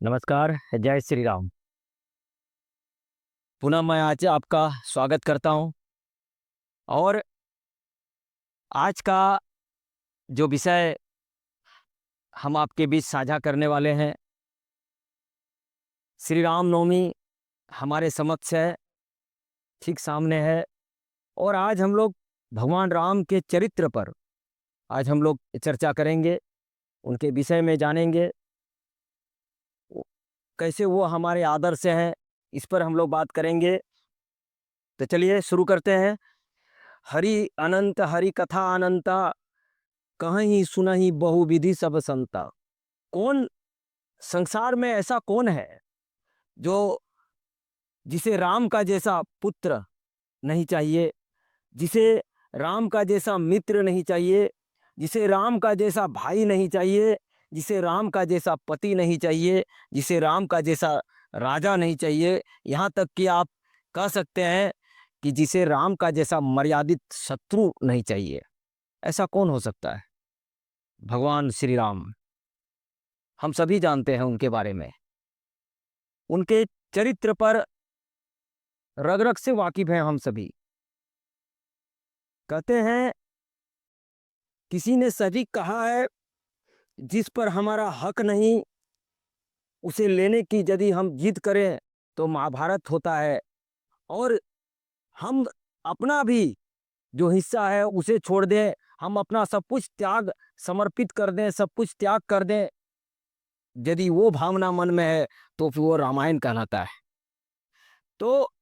नमस्कार, जय श्री राम। पुनः मैं आज आपका स्वागत करता हूँ और आज का जो विषय हम आपके बीच साझा करने वाले हैं, श्री राम नवमी हमारे समक्ष है, ठीक सामने है। और आज हम लोग भगवान राम के चरित्र पर आज हम लोग चर्चा करेंगे, उनके विषय में जानेंगे, वो- कैसे वो हमारे आदर्श हैं, इस पर हम लोग बात करेंगे। तो चलिए शुरू करते हैं। हरि अनंत हरि कथा अनंता, कहीं सुनहि बहुविधि सब संता। कौन संसार में ऐसा कौन है जो जिसे राम का जैसा पुत्र नहीं चाहिए, जिसे राम का जैसा मित्र नहीं चाहिए, जिसे राम का जैसा भाई नहीं चाहिए, जिसे राम का जैसा पति नहीं चाहिए, जिसे राम का जैसा राजा नहीं चाहिए, यहाँ तक कि आप कह सकते हैं कि जिसे राम का जैसा मर्यादित शत्रु नहीं चाहिए। ऐसा कौन हो सकता है? भगवान श्री राम। हम सभी जानते हैं उनके बारे में, उनके चरित्र पर रग रग से वाकिफ हैं हम सभी। कहते हैं, किसी ने सभी कहा है, जिस पर हमारा हक नहीं उसे लेने की यदि हम जिद करें तो महाभारत होता है। और हम अपना भी जो हिस्सा है उसे छोड़ दें, हम अपना सब कुछ त्याग समर्पित कर दें, सब कुछ त्याग कर दें, यदि वो भावना मन में है तो फिर वो रामायण कहलाता है। तो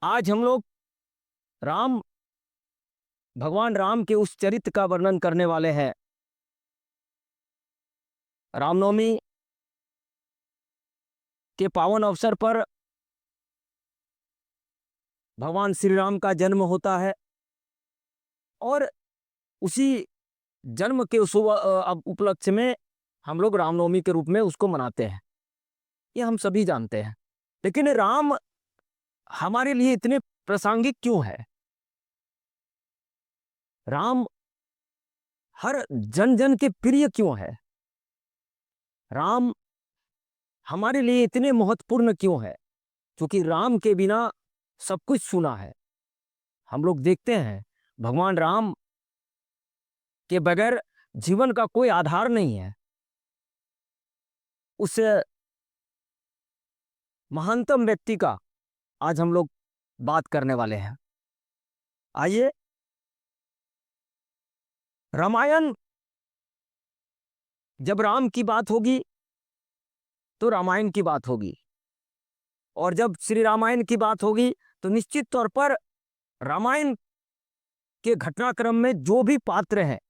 आज हम लोग राम भगवान राम के उस चरित्र का वर्णन करने वाले हैं। रामनवमी के पावन अवसर पर भगवान श्री राम का जन्म होता है और उसी जन्म के उपलक्ष्य में हम लोग रामनवमी के रूप में उसको मनाते हैं। ये हम सभी जानते हैं। लेकिन राम हमारे लिए इतने प्रासंगिक क्यों है? राम हर जन जन के प्रिय क्यों है? राम हमारे लिए इतने महत्वपूर्ण क्यों है? क्योंकि राम के बिना सब कुछ सुना है। हम लोग देखते हैं, भगवान राम के बगैर जीवन का कोई आधार नहीं है। उस महानतम व्यक्ति का आज हम लोग बात करने वाले हैं। आइए, रामायण, जब राम की बात होगी तो रामायण की बात होगी, और जब श्री रामायण की बात होगी तो निश्चित तौर पर रामायण के घटनाक्रम में जो भी पात्र हैं,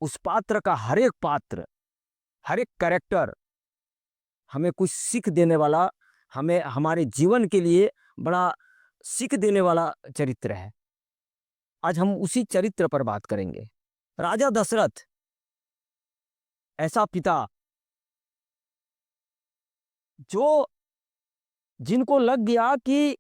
उस पात्र का हर एक पात्र, हर एक कैरेक्टर हमें कुछ सीख देने वाला, हमें हमारे जीवन के लिए बड़ा सीख देने वाला चरित्र है। आज हम उसी चरित्र पर बात करेंगे। राजा दशरथ, ऐसा पिता जो जिनको लग गया कि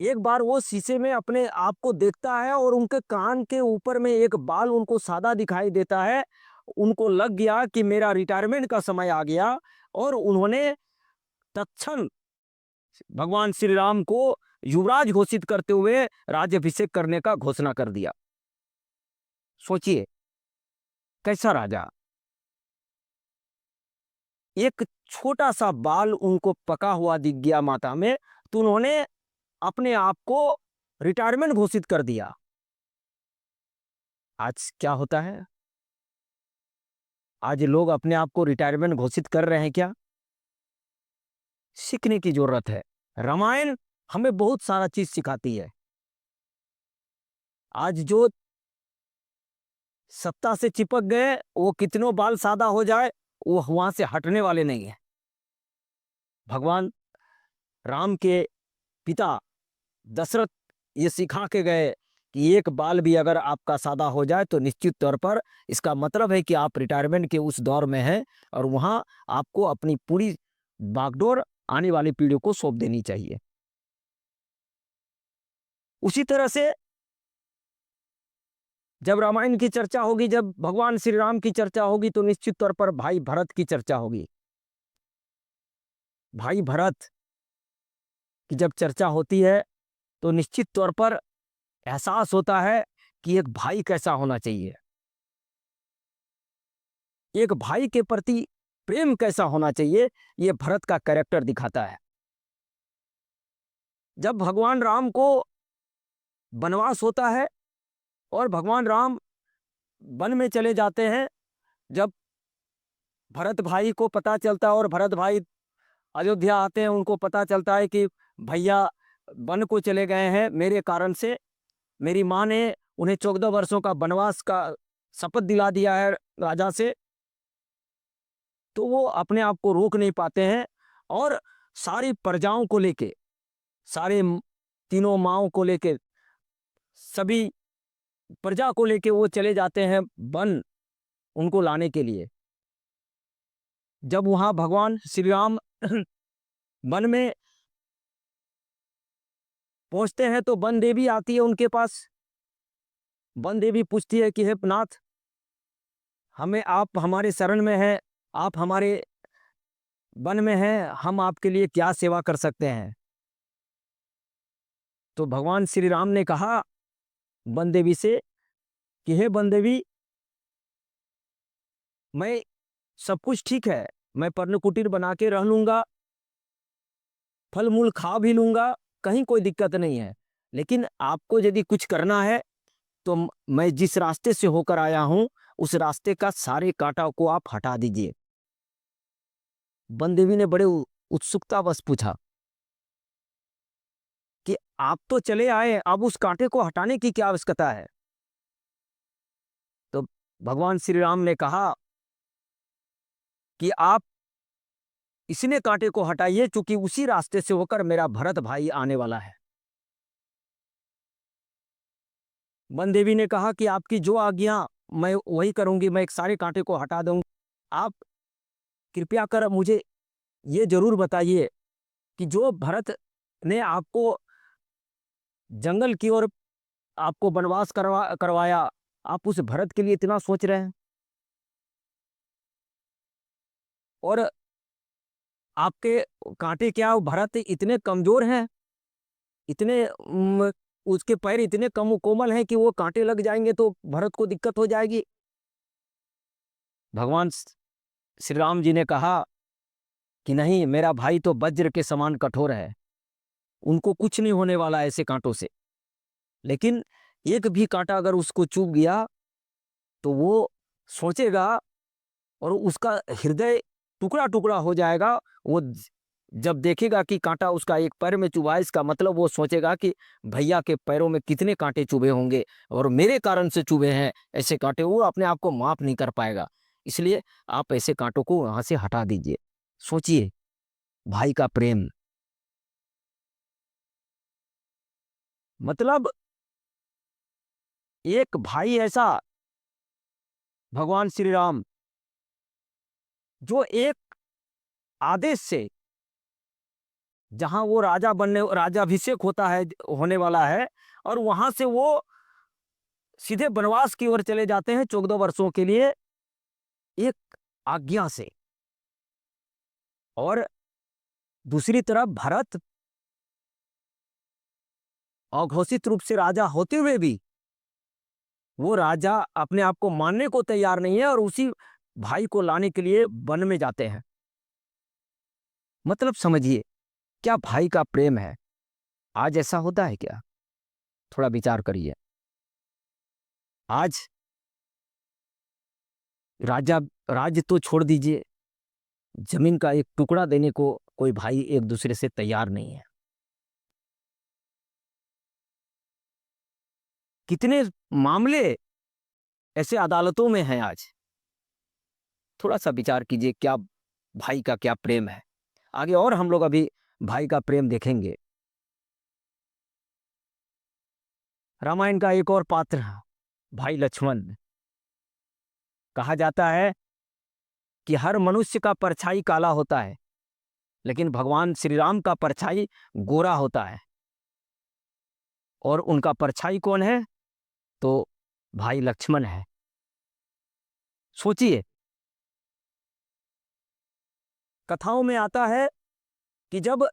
एक बार वो शीशे में अपने आप को देखता है और उनके कान के ऊपर में एक बाल उनको सादा दिखाई देता है। उनको लग गया कि मेरा रिटायरमेंट का समय आ गया, और उन्होंने तत्क्षण भगवान श्री राम को युवराज घोषित करते हुए राज्याभिषेक करने का घोषणा कर दिया। सोचिए, कैसा राजा! एक छोटा सा बाल उनको पका हुआ दिख गया माता में, तो उन्होंने अपने आप को रिटायरमेंट घोषित कर दिया। आज क्या होता है? आज लोग अपने आप को रिटायरमेंट घोषित कर रहे हैं क्या? सीखने की जरूरत है। रामायण हमें बहुत सारा चीज सिखाती है। आज जो सत्ता से चिपक गए, वो कितनों बाल सादा हो जाए, वो वहां से हटने वाले नहीं है। भगवान राम के पिता दशरथ ये सिखा के गए कि एक बाल भी अगर आपका सादा हो जाए तो निश्चित तौर पर इसका मतलब है कि आप रिटायरमेंट के उस दौर में हैं, और वहां आपको अपनी पूरी बागडोर आने वाली पीढ़ियों को सौंप देनी चाहिए। उसी तरह से जब रामायण की चर्चा होगी, जब भगवान श्री राम की चर्चा होगी, तो निश्चित तौर पर भाई भरत की चर्चा होगी। भाई भरत की जब चर्चा होती है तो निश्चित तौर पर एहसास होता है कि एक भाई कैसा होना चाहिए, एक भाई के प्रति प्रेम कैसा होना चाहिए, ये भरत का कैरेक्टर दिखाता है। जब भगवान राम को वनवास होता है और भगवान राम वन में चले जाते हैं, जब भरत भाई को पता चलता है और भरत भाई अयोध्या आते हैं, उनको पता चलता है कि भैया वन को चले गए हैं मेरे कारण से, मेरी माँ ने उन्हें 14 वर्षों का वनवास का शपथ दिला दिया है राजा से, तो वो अपने आप को रोक नहीं पाते हैं और सारी प्रजाओं को लेके, सारे तीनों माओं को लेके, सभी प्रजा को लेके वो चले जाते हैं वन उनको लाने के लिए। जब वहां भगवान श्री राम वन में पहुंचते हैं तो वन देवी आती है उनके पास। वन देवी पूछती है कि हे नाथ, हमें आप हमारे शरण में हैं, आप हमारे वन में हैं, हम आपके लिए क्या सेवा कर सकते हैं। तो भगवान श्री राम ने कहा वन देवी से कि हे वन देवी, मैं सब कुछ ठीक है, मैं पर्ण कुटीर बना के रह लूंगा, फल मूल खा भी लूंगा, कहीं कोई दिक्कत नहीं है, लेकिन आपको यदि कुछ करना है तो मैं जिस रास्ते से होकर आया हूं उस रास्ते का सारे कांटा को आप हटा दीजिए। वन देवी ने बड़े उत्सुकता बस पूछा कि आप तो चले आए, अब उस कांटे को हटाने की क्या आवश्यकता है। तो भगवान श्री राम ने कहा कि आप इसने कांटे को हटाइए, क्योंकि उसी रास्ते से होकर मेरा भरत भाई आने वाला है। वन देवी ने कहा कि आपकी जो आज्ञा मैं वही करूंगी, मैं एक सारे कांटे को हटा दूंगी। आप कृपया कर मुझे ये जरूर बताइए कि जो भरत ने आपको जंगल की ओर आपको वनवास करवाया, आप उस भरत के लिए इतना सोच रहे हैं और आपके कांटे क्या भरत इतने कमजोर हैं, इतने उसके पैर इतने कम कोमल हैं कि वो कांटे लग जाएंगे तो भरत को दिक्कत हो जाएगी। भगवान श्री राम जी ने कहा कि नहीं, मेरा भाई तो वज्र के समान कठोर है, उनको कुछ नहीं होने वाला ऐसे कांटों से, लेकिन एक भी कांटा अगर उसको चुभ गया तो वो सोचेगा और उसका हृदय टुकड़ा टुकड़ा हो जाएगा। वो जब देखेगा कि कांटा उसका एक पैर में चुभा है, इसका मतलब वो सोचेगा कि भैया के पैरों में कितने कांटे चुभे होंगे और मेरे कारण से चुभे हैं ऐसे कांटे, वो अपने आप को माफ नहीं कर पाएगा। इसलिए आप ऐसे कांटों को वहां से हटा दीजिए। सोचिए, भाई का प्रेम, मतलब एक भाई ऐसा भगवान श्री राम जो एक आदेश से, जहां वो राजाभिषेक होता है, होने वाला है, और वहां से वो सीधे वनवास की ओर चले जाते हैं 14 वर्षों के लिए एक आज्ञा से। और दूसरी तरफ भरत अघोषित रूप से राजा होते हुए भी वो राजा अपने आप को मानने को तैयार नहीं है और उसी भाई को लाने के लिए वन में जाते हैं। मतलब समझिए क्या भाई का प्रेम है। आज ऐसा होता है क्या? थोड़ा विचार करिए। आज राजा राज्य तो छोड़ दीजिए, जमीन का एक टुकड़ा देने को कोई भाई एक दूसरे से तैयार नहीं है। कितने मामले ऐसे अदालतों में हैं आज। थोड़ा सा विचार कीजिए, क्या भाई का क्या प्रेम है। आगे और हम लोग अभी भाई का प्रेम देखेंगे। रामायण का एक और पात्र भाई लक्ष्मण। कहा जाता है कि हर मनुष्य का परछाई काला होता है, लेकिन भगवान श्री राम का परछाई गोरा होता है। और उनका परछाई कौन है? तो भाई लक्ष्मण है। सोचिए, कथाओं में आता है कि जब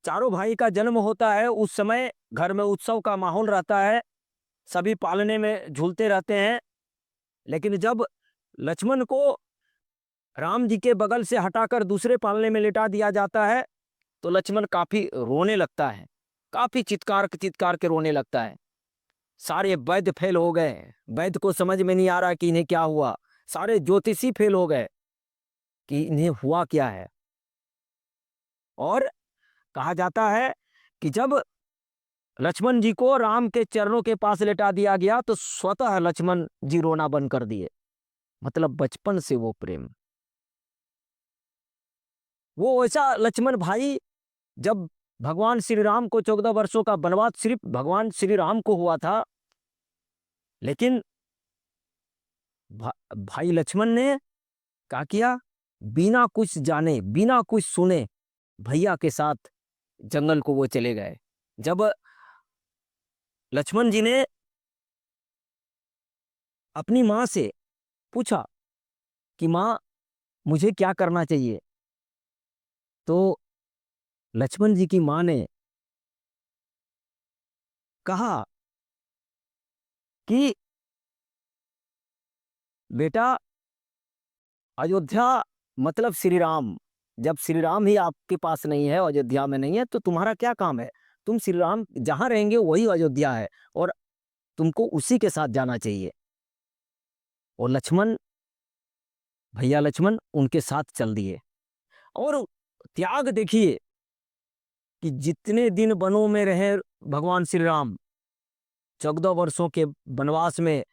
चारों भाई का जन्म होता है उस समय घर में उत्सव का माहौल रहता है, सभी पालने में झूलते रहते हैं। लेकिन जब लक्ष्मण को राम जी के बगल से हटाकर दूसरे पालने में लिटा दिया जाता है तो लक्ष्मण काफी रोने लगता है, काफी चित्कार चित्कार के रोने लगता है। सारे वैद्य फेल हो गए, वैद्य को समझ में नहीं आ रहा कि इन्हें क्या हुआ। सारे ज्योतिषी फेल हो गए कि इन्हें हुआ क्या है। और कहा जाता है कि जब लक्ष्मण जी को राम के चरणों के पास लेटा दिया गया तो स्वतः लक्ष्मण जी रोना बंद कर दिए। मतलब बचपन से वो प्रेम, वो ऐसा लक्ष्मण भाई, जब भगवान श्री राम को 14 वर्षों का वनवास सिर्फ भगवान श्री राम को हुआ था, लेकिन भाई लक्ष्मण ने क्या किया, बिना कुछ जाने बिना कुछ सुने भैया के साथ जंगल को वो चले गए। जब लक्ष्मण जी ने अपनी माँ से पूछा कि माँ मुझे क्या करना चाहिए, तो लक्ष्मण जी की माँ ने कहा कि बेटा, अयोध्या मतलब श्री राम, जब श्री राम ही आपके पास नहीं है, अयोध्या में नहीं है, तो तुम्हारा क्या काम है। तुम श्री राम जहां रहेंगे वही अयोध्या है और तुमको उसी के साथ जाना चाहिए। और लक्ष्मण, भैया लक्ष्मण उनके साथ चल दिए। और त्याग देखिए कि जितने दिन वनों में रहे भगवान श्री राम, 14 वर्षों के वनवास में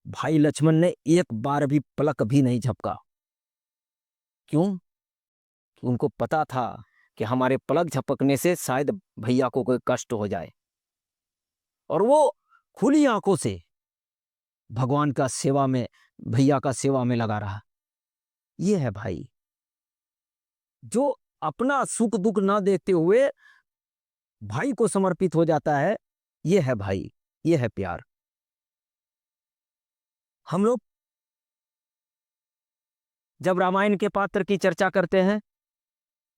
भाई लक्ष्मण ने एक बार भी पलक भी नहीं झपका। क्यों? कि उनको पता था कि हमारे पलक झपकने से शायद भैया को कोई कष्ट हो जाए। और वो खुली आंखों से भगवान का सेवा में, भैया का सेवा में लगा रहा। ये है भाई, जो अपना सुख दुख ना देखते हुए भाई को समर्पित हो जाता है। ये है भाई, ये है प्यार। हम लोग जब रामायण के पात्र की चर्चा करते हैं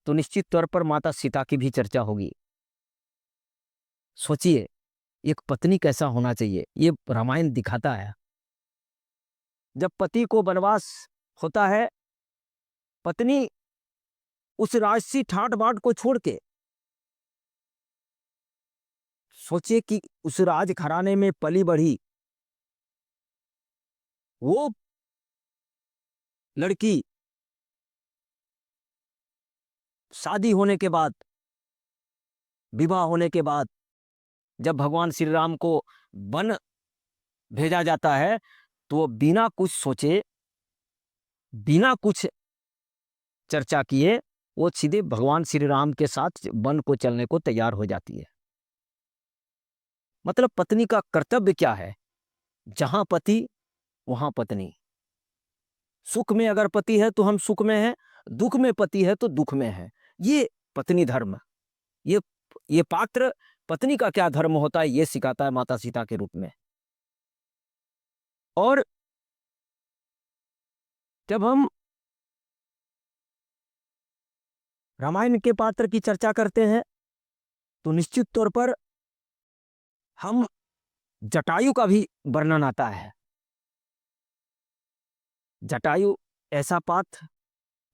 तो निश्चित तौर पर माता सीता की भी चर्चा होगी। सोचिए, एक पत्नी कैसा होना चाहिए, ये रामायण दिखाता है। जब पति को वनवास होता है, पत्नी उस राजसी ठाट बाट को छोड़ के, सोचिए कि उस राज घराने में पली बढ़ी वो लड़की शादी होने के बाद, विवाह होने के बाद, जब भगवान श्री राम को वन भेजा जाता है तो वो बिना कुछ सोचे, बिना कुछ चर्चा किए, वो सीधे भगवान श्री राम के साथ वन को चलने को तैयार हो जाती है। मतलब पत्नी का कर्तव्य क्या है? जहां पति वहां पत्नी। सुख में अगर पति है तो हम सुख में हैं, दुख में पति है तो दुख में है। ये पत्नी धर्म, ये ये पात्र पत्नी का क्या धर्म होता है ये सिखाता है माता सीता के रूप में। और जब हम रामायण के पात्र की चर्चा करते हैं तो निश्चित तौर पर हम जटायु का भी वर्णन आता है। जटायु ऐसा पात्र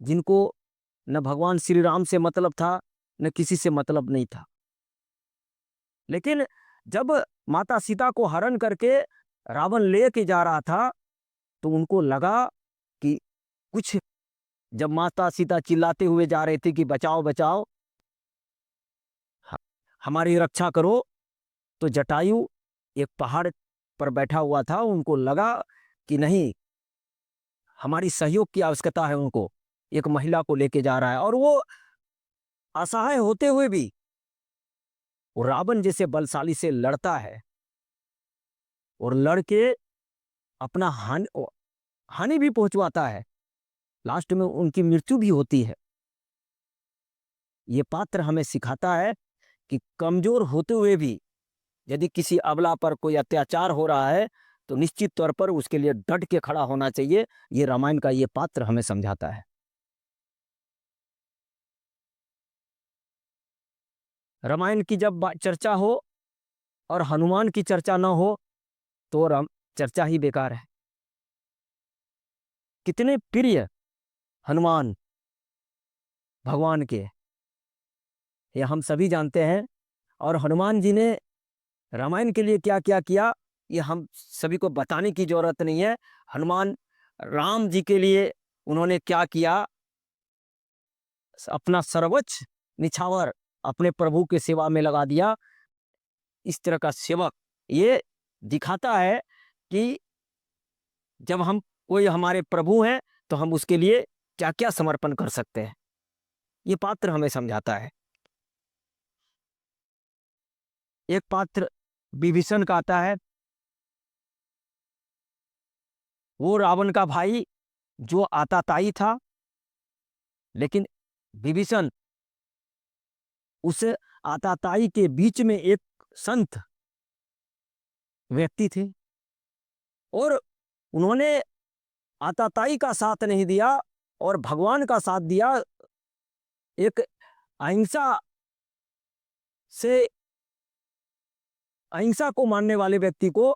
जिनको न भगवान श्री राम से मतलब था, न किसी से मतलब नहीं था। लेकिन जब माता सीता को हरण करके रावण लेके जा रहा था तो उनको लगा कि कुछ, जब माता सीता चिल्लाते हुए जा रहे थे कि बचाओ बचाओ, हमारी रक्षा करो, तो जटायु एक पहाड़ पर बैठा हुआ था। उनको लगा कि नहीं, हमारी सहयोग की आवश्यकता है। उनको एक महिला को लेके जा रहा है और वो असहाय होते हुए भी वो रावण जैसे बलशाली से लड़ता है और लड़के अपना हानि भी पहुंचवाता है। लास्ट में उनकी मृत्यु भी होती है। ये पात्र हमें सिखाता है कि कमजोर होते हुए भी यदि किसी अबला पर कोई अत्याचार हो रहा है तो निश्चित तौर पर उसके लिए डट के खड़ा होना चाहिए। ये रामायण का ये पात्र हमें समझाता है। रामायण की जब चर्चा हो और हनुमान की चर्चा ना हो तो राम चर्चा ही बेकार है। कितने प्रिय हनुमान भगवान के, ये हम सभी जानते हैं। और हनुमान जी ने रामायण के लिए क्या क्या किया ये हम सभी को बताने की जरूरत नहीं है। हनुमान राम जी के लिए उन्होंने क्या किया, अपना सर्वोच्च निछावर अपने प्रभु के सेवा में लगा दिया। इस तरह का सेवक ये दिखाता है कि जब हम कोई हमारे प्रभु हैं तो हम उसके लिए क्या क्या समर्पण कर सकते हैं। ये पात्र हमें समझाता है। एक पात्र विभीषण का आता है, वो रावण का भाई जो आताताई था, लेकिन विभीषण उस आताताई के बीच में एक संत व्यक्ति थे और उन्होंने आताताई का साथ नहीं दिया और भगवान का साथ दिया। एक अहिंसा से अहिंसा को मानने वाले व्यक्ति को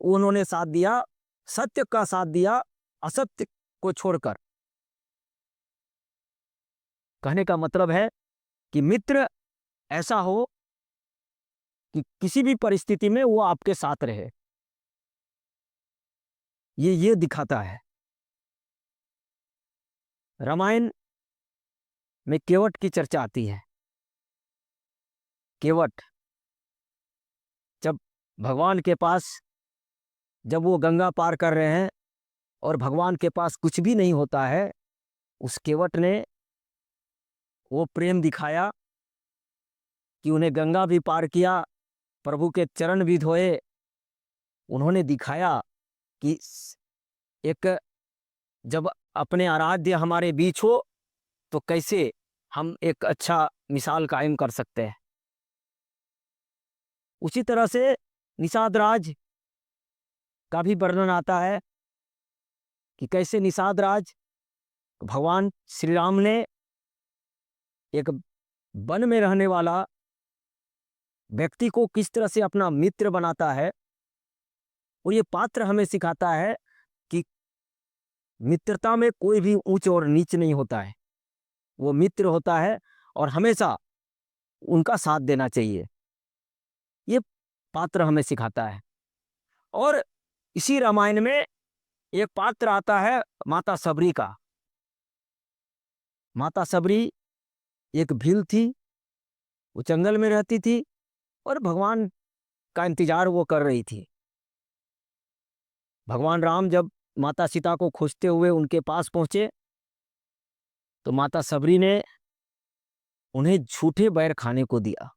उन्होंने साथ दिया, सत्य का साथ दिया असत्य को छोड़कर। कहने का मतलब है कि मित्र ऐसा हो कि किसी भी परिस्थिति में वो आपके साथ रहे। ये दिखाता है। रामायण में केवट की चर्चा आती है। केवट जब भगवान के पास, जब वो गंगा पार कर रहे हैं और भगवान के पास कुछ भी नहीं होता है, उस केवट ने वो प्रेम दिखाया कि उन्हें गंगा भी पार किया, प्रभु के चरण भी धोए। उन्होंने दिखाया कि एक जब अपने आराध्य हमारे बीच हो तो कैसे हम एक अच्छा मिसाल कायम कर सकते हैं। उसी तरह से निषाद राज का भी वर्णन आता है कि कैसे निषाद राज भगवान श्री राम ने एक वन में रहने वाला व्यक्ति को किस तरह से अपना मित्र बनाता है। और ये पात्र हमें सिखाता है कि मित्रता में कोई भी ऊंच और नीच नहीं होता है, वो मित्र होता है और हमेशा उनका साथ देना चाहिए। ये पात्र हमें सिखाता है। और इसी रामायण में एक पात्र आता है माता सबरी का। माता सबरी एक भील थी, वो जंगल में रहती थी और भगवान का इंतजार वो कर रही थी। भगवान राम जब माता सीता को खोजते हुए उनके पास पहुंचे तो माता सबरी ने उन्हें झूठे बैर खाने को दिया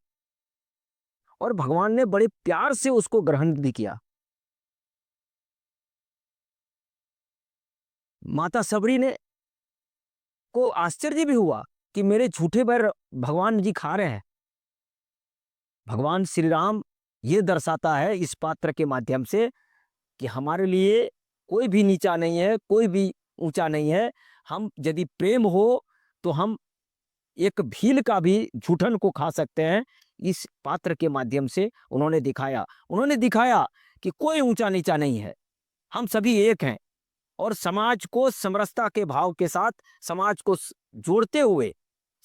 और भगवान ने बड़े प्यार से उसको ग्रहण भी किया। माता सबरी ने को आश्चर्य भी हुआ कि मेरे झूठे बैर भगवान जी खा रहे हैं। भगवान श्री राम ये दर्शाता है इस पात्र के माध्यम से कि हमारे लिए कोई भी नीचा नहीं है, कोई भी ऊंचा नहीं है। हम यदि प्रेम हो तो हम एक भील का भी झूठन को खा सकते हैं। इस पात्र के माध्यम से उन्होंने दिखाया कि कोई ऊंचा नीचा नहीं है, हम सभी एक हैं। और समाज को समरसता के भाव के साथ समाज को जोड़ते हुए,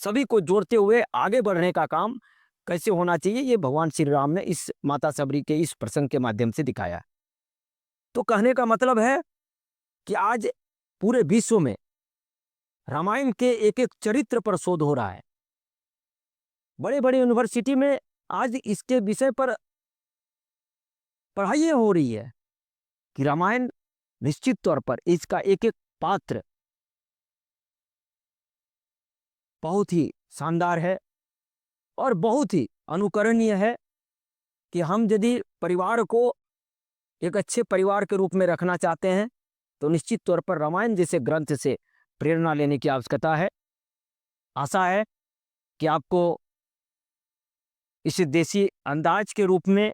सभी को जोड़ते हुए आगे बढ़ने का काम कैसे होना चाहिए, ये भगवान श्री राम ने इस माता सबरी के इस प्रसंग के माध्यम से दिखाया। तो कहने का मतलब है कि आज पूरे विश्व में रामायण के एक एक चरित्र पर शोध हो रहा है। बड़े बड़े यूनिवर्सिटी में आज इसके विषय पर पढ़ाई हो रही है कि रामायण निश्चित तौर पर इसका एक एक पात्र बहुत ही शानदार है और बहुत ही अनुकरणीय है कि हम यदि परिवार को एक अच्छे परिवार के रूप में रखना चाहते हैं तो निश्चित तौर पर रामायण जैसे ग्रंथ से प्रेरणा लेने की आवश्यकता है। आशा है कि आपको इस देसी अंदाज के रूप में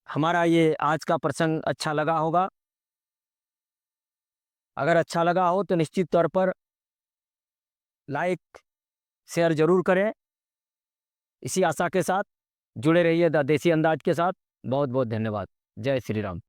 हमारा ये आज का प्रसंग अच्छा लगा होगा। अगर अच्छा लगा हो तो निश्चित तौर पर लाइक, शेयर ज़रूर करें। इसी आशा के साथ जुड़े रहिए द देसी अंदाज के साथ। बहुत बहुत धन्यवाद। जय श्री राम।